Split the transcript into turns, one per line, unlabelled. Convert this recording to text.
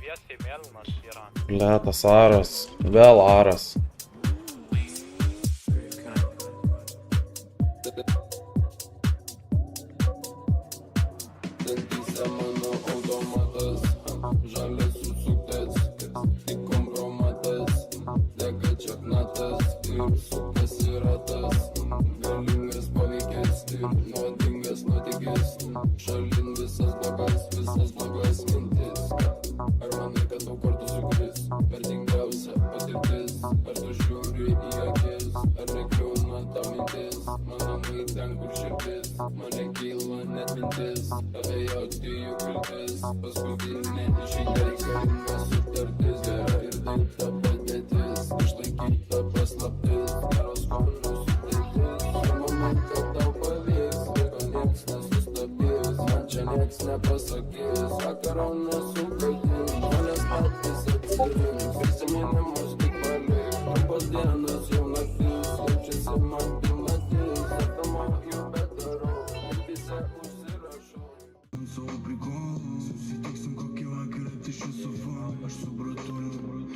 Tiesiai mėlynas yra.
Ble, tas aras. Vėl aras.
Dantyse mano automatas, žalias susuktas, tik kompromatas, dega čeknatas ir sukasi ratas, galingas paveikęs ir nuodingas nuotykis, šalin visas blogas mintis. Ar manai, kad daug kartų sukris, vertingiausia patirtis, ar tu žiūri į akis, ar nekliūna ta mintis, mano namai ten kur širdis, man nekyla net mintis, abejoti jų viltis, paskutinė išeitė reikalinga sutartis, gera ir daikta padėtis, išlaikyta paslaptis, geros skonio sudėtis, ir momentą tau pavyks, laiko nieks nesustabdys, man čia nieks nepasakys, vakaro nesugadins, žmonės patys atsirinks, prisiminimus tik palik, trumpos dienos jau naktis, jaučiasi man pilnatis, aptama jų bedarau, mintyse užsirašau. Savo prikolų, susitiksim kokį vakarą, tai šis sofa, aš supratau.